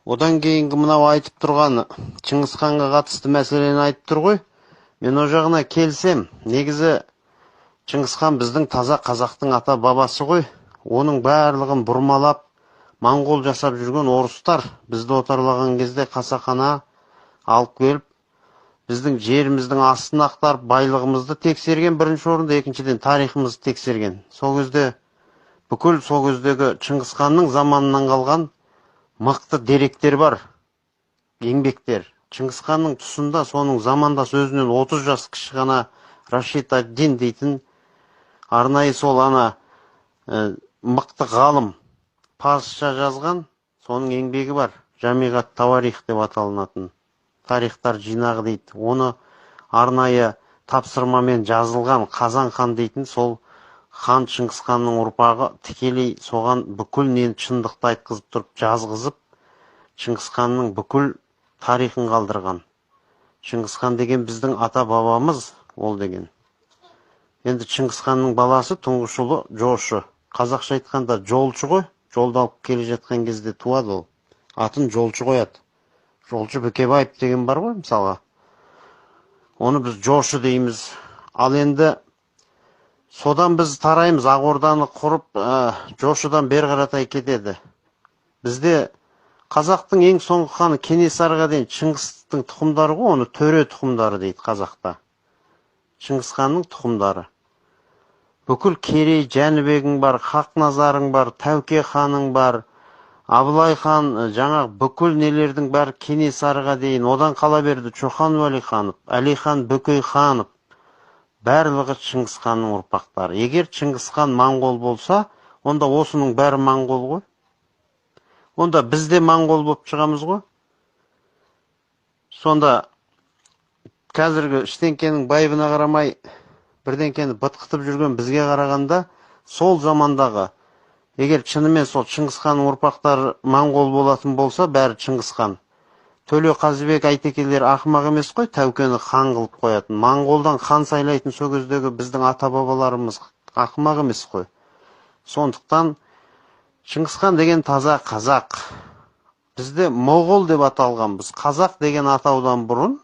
Одан кейінгі мынау айтып тұрғаны Шыңғысханға қатысты мәселені айтып тұр ғой. Мен о жағына келсем, негізі Шыңғысхан біздің таза қазақтың ата бабасы ғой. Оның барлығын бұрмалап, моңғол жасап жүрген орыстар бізді отарлаған кезде қасақана алып келіп, біздің жеріміздің астын ақтарып, байлығымызды тексерген бірінші орында, екіншіден тарихымызды тексерген. Сол кезде бүкіл сол кездегі Шыңғысханның заманынан қалған мықты деректер бар, еңбектер. Шыңғысханның тұсында соның замандас өзінен 30 жас кіші ғана Рашид ад-Дин дейтін арнайы сол мықты ғалым парсша жазған соның еңбегі бар. Жамиғат Таварих деп аталынатын тарихтар жинағы дейді. Оны арнайы тапсырмамен жазылған Қазан хан дейтін сол хан Шыңғысханның ұрпағы тікелей соған бүкіл нені шындықты айтқызып тұрып жазғызып, Шыңғысханның бүкіл тарихын қалдырған. Шыңғысхан деген біздің ата бабамыз ол деген. Енді Шыңғысханның баласы тұңғыш ұлы Жошы. Қазақша айтқанда жолшы ғой. Жолда алып келе жатқан кезде туады ол. Атын жолшы қояды. Жолшы Бөкебаев деген бар ғой мысалға. Оны біз Жошы дейміз. Ал енді содан біз тараймыз, Ақ Орданы құрып, Жошыдан бері қаратай кетеді. Бізде қазақтың ең соңғы ханы Кенесарыға дейін Шыңғыстың тұқымдары ғой, оны төре тұқымдары дейді қазақта. Шыңғысханның тұқымдары. Бүкіл Керей Жәнібегің бар, Хақназарың бар, Тәуке ханың бар, Абылай хан, жаңағы бүкіл нелердің бар Кенесарыға дейін, одан қала берді Чохан Уәлиханов, Әлихан Бөкейханов, барлығы Шыңғысханның ұрпақтары. Егер Шыңғысхан моңғол болса, онда осының бәрі моңғол ғой. Онда біз де моңғол болып шығамыз ғой. Сонда қазіргі іштеңкенің байыбына қарамай бірдеңкені бытқытып жүрген бізге қарағанда, сол замандағы, егер шынымен сол Шыңғысханның ұрпақтары моңғол болатын болса, бәрі Шыңғысхан. Төле Қазыбек Айтекелер ақымақ емес қой, Тәукені хан қылып қоятын. Моңғолдан хан сайлайтын сол кездегі біздің ата бабаларымыз ақымақ емес қой. Сондықтан Шыңғысхан деген таза қазақ. Бізде моғол деп аталғанбыз. Қазақ деген атаудан бұрын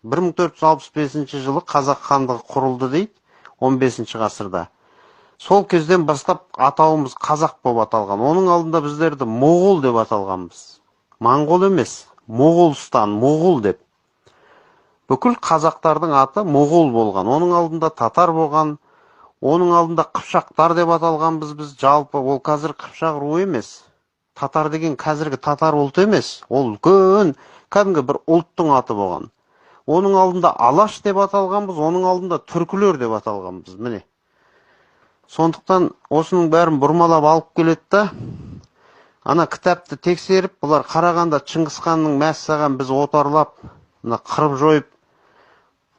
1465 жылы қазақ хандығы құрылды дейді, 15 ғасырда. Сол кезден бастап атауымыз қазақ болып аталған. Оның алдында біздерді моғол деп аталғанбыз. Моңғол емес. Моғолстан, моғол деп. Бүкіл қазақтардың аты моғол болған. Оның алдында татар болған. Оның алдында қыпшақтар деп аталғанбыз біз. Жалпы ол қазір қыпшақ руы емес. Татар деген қазіргі татар ұлты емес. Ол үлкен кәдімгі бір ұлттың аты болған. Оның алдында алаш деп аталғанбыз. Оның алдында түркілер деп аталғанбыз. Міне. Сондықтан осының бәрін бұрмалап алып келеді да, ана кітапты тексеріп, бұлар қарағанда Шыңғысханның мәссаған біз отарлап, қырып жойып,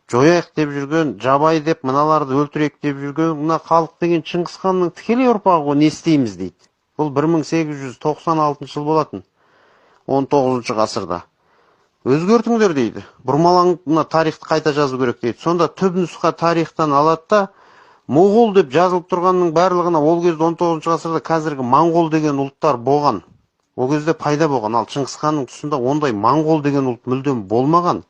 жояйық деп жүрген, жабай деп, мыналарды өлтірек деп жүрген, мына халық деген Шыңғысханның тікелей ұрпағы не істейміз дейді. Бұл 1896 жыл болатын, 19 ғасырда. Өзгертіңдер дейді. Бұрмаланып, мына тарихты қайта жазу керек дейді. Сонда түп нұсқа тарихтан алады да, моғол деп жазылып тұрғанның барлығына ол кезде 19 ғасырда қазіргі моңғол деген ұлттар болған. Ол кезде пайда болған. Ал Шыңғысханның тұсында ондай моңғол деген ұлт мүлдем болмаған.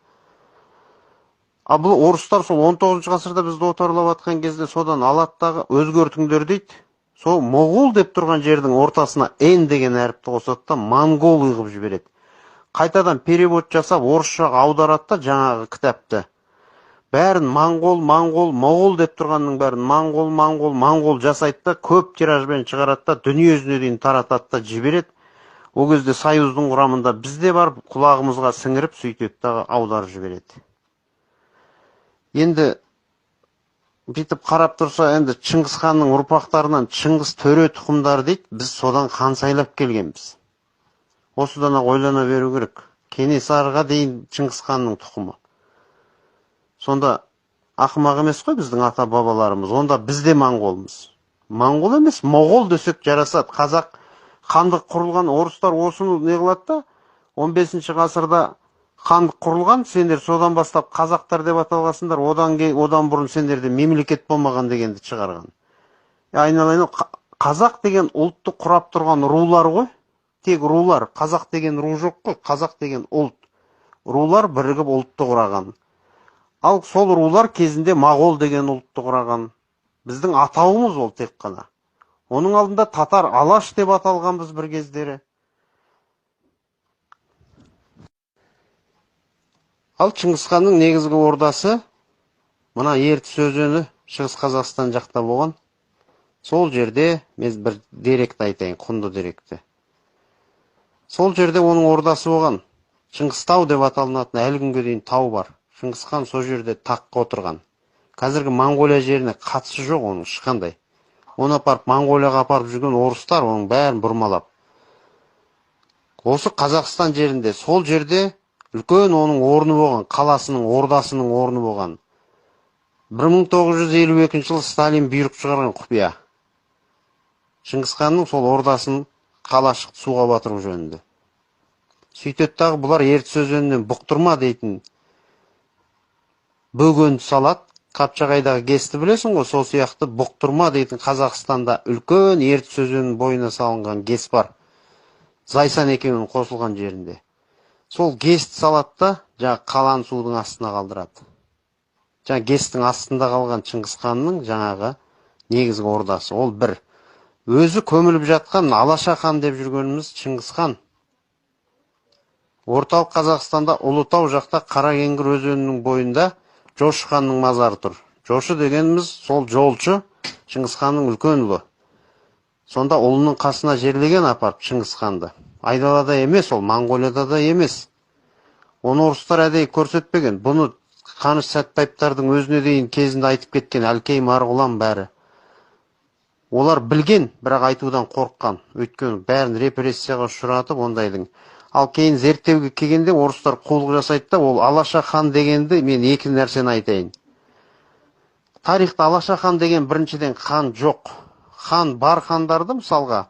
Ал бұл орыстар сол 19 ғасырда бізді отарлап атқан кезде содан алаттағы өзгертіңдер дейді. Сол моғол деп тұрған жердің ортасына Н деген әріпті қосады да моңғол қылып жібереді. Қайтадан перевод жасап орысшаға аударады да жаңағы кітапты. Бәрін моғол деп тұрғанның бәрін моңғол жасайды да, көп тиражбен шығарады да, дүние жүзіне дейін таратады да жібереді. Ол кезде союздың құрамында бізде бар, құлағымызға сіңіріп сөйтеді да аударып жібереді. Енді бүйтіп қарап тұрса, енді Шыңғысханның ұрпақтарынан Шыңғыс төре тұқымдары дейді, біз содан хан сайлап келгенбіз. Осыдан ойлана беру керек. Кенесарыға дейін Шыңғысханның тұқымы. Сонда ақымақ емес қой біздің ата бабаларымыз. Онда біз де моңғолмыз. Моңғол емес, моғол десек жарасады. Қазақ хандық құрылған, орыстар осыны не қылады да, 15 ғасырда хандық құрылған, сендер содан бастап қазақтар деп аталғасыңдар, одан бұрын сендерде мемлекет болмаған дегенді шығарған. Айналайын, қазақ деген ұлтты құрап тұрған рулар ғой. тек рулар, қазақ деген ру жоқ қой, қазақ деген ұлт. Рулар бірігіп ұлтты құраған. Ал сол рулар кезінде Моғол деген ұлтты құраған. Біздің атауымыз ол тек қана. Оның алдында татар алаш деп аталғанбыз бір кездері. Ал Шыңғысханның негізгі ордасы мына Ертіс өзені Шығыс Қазақстан жақта болған. Сол жерде мен бір деректі айтайын, құнды деректі. Сол жерде оның ордасы болған. Шыңғыстау деп аталынатын әлі күнге дейін тау бар. Шыңғысхан сол жерде таққа отырған. Қазіргі Моңғолия жеріне қатысы жоқ оның ешқандай. Оны апарып Моңғолияға апарып жүрген орыстар оның бәрін бұрмалап. Осы Қазақстан жерінде, сол жерде үлкен оның орны болған, қаласының, ордасының орны болған. 1952 жылы Сталин бұйрық шығарған құпия. Шыңғысханның сол ордасын қалашық суға батыру жөнінде. Сөйтеді дағы бұлар Ертіс өзенінен бұқтырма дейтін бөгенді салат. Қапшағайдағы гесті білесің ғой, сол сияқты бұқтырма дейтін Қазақстанда үлкен Ертіс өзенінің бойына салынған гес бар. Зайсан екеуінің қосылған жерінде. Сол гесті салатта жаңа қаланы судың астына қалдырады. Жаңа гестің астында қалған Шыңғысханның жаңағы негізгі ордасы. Ол бір. Өзі көміліп жатқан Алашахан деп жүргеніміз Шыңғысхан. Орталық Қазақстанда Ұлытау жақта Қаракеңгір өзенінің бойында Жошы ханның мазары тұр. Жошы дегеніміз сол жолшы, Шыңғысханның үлкен ұлы. Сонда ұлының қасына жерлеген апарып Шыңғысханды. Айдалада емес, ол Моңғолияда да емес. Оны орыстар әдейі көрсетпеген. Бұны Қаныш Сәтпаевтардың өзіне дейін кезінде айтып кеткен Әлкей Марғұлан бәрі. Олар білген, бірақ айтудан қорыққан. Өйткені бәрін репрессияға ұшыратып ондайдың. Ал кейін зерттеуге келгенде орыстар қулық жасайды да, ол Алашахан дегенді мен екі нәрсені айтайын. Тарихта Алашахан деген біріншіден хан жоқ. Хан бар хандарды мысалға,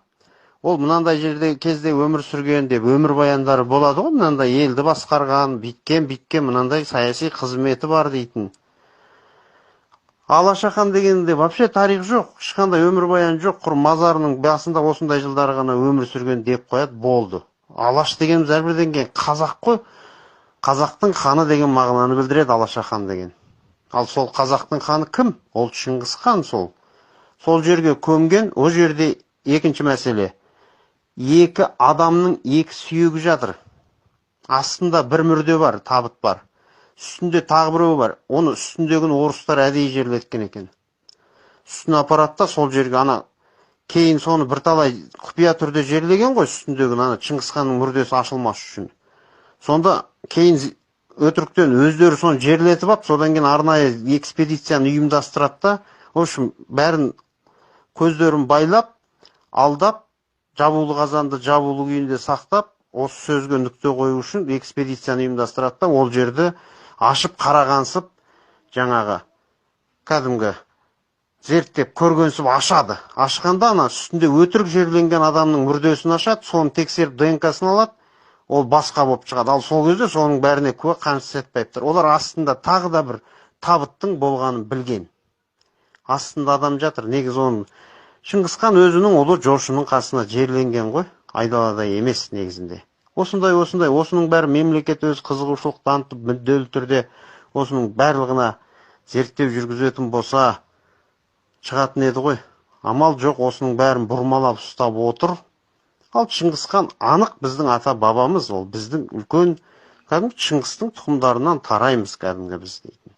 ол мынандай жерде кезде өмір сүрген деп өмір баяндары болады ғой, мынандай елді басқарған, биткен, мынандай саяси қызметі бар дейтін. Алашахан дегенде вообще тарих жоқ, ешқандай өмір баян жоқ, құр мазарының басында осындай жылдары ғана өмір сүрген деп қояды, болды. Алаш дегеніміз әрбірден кейін қазақ қой. Қазақтың ханы деген мағынаны білдіреді Алашахан деген. Ал сол қазақтың ханы кім? Ол Шыңғысхан сол. Сол жерге көмген, о жерде екінші мәселе. Екі адамның екі сүйегі жатыр. Астында бір мүрде бар, табыт бар. Үстінде тағы біреу бар. Оны үстіндегін орыстар әдейі жерлеткен екен. Үстіне аппаратта сол жерге ана кейін соны бірталай құпия түрде жерлеген ғой, үстіндегі ана Шыңғысханның мүрдесі ашылмас үшін. Сонда кейін өтіріктен өздері соны жерлетіп ап, содан кейін арнайы экспедицияны ұйымдастырады да, в общем, бәрін көздерін байлап, алдап, жабулы қазанды жабулы күйінде сақтап, осы сөзге нүкте қою үшін экспедицияны ұйымдастырады да, ол жерді ашып қарағансып, жаңағы кәдімгі зерттеп көргенсіп ашады. Ашқанда ана үстінде өтірік жерленген адамның мүрдесін ашады, соны тексеріп ДНК-сын алады, ол басқа болып шығады. Ал сол кезде соның бәріне куә Қаныш Сәтпаевтар. Олар астында тағы да бір табыттың болғанын білген. Астында адам жатыр. Негізі оның Шыңғысхан өзінің ұлы Жошының қасына жерленген ғой, айдалада емес негізінде. Осының бәрі мемлекет өз қызығушылық танытып, мүдделі түрде осының барлығына зерттеу жүргізетін болса шығатын еді ғой. Амал жоқ, осының бәрін бұрмалап ұстап отыр. Ал Шыңғысхан анық біздің ата бабамыз, ол біздің үлкен кәдімгі Шыңғыстың тұқымдарынан тараймыз кәдімгі біз дейтін.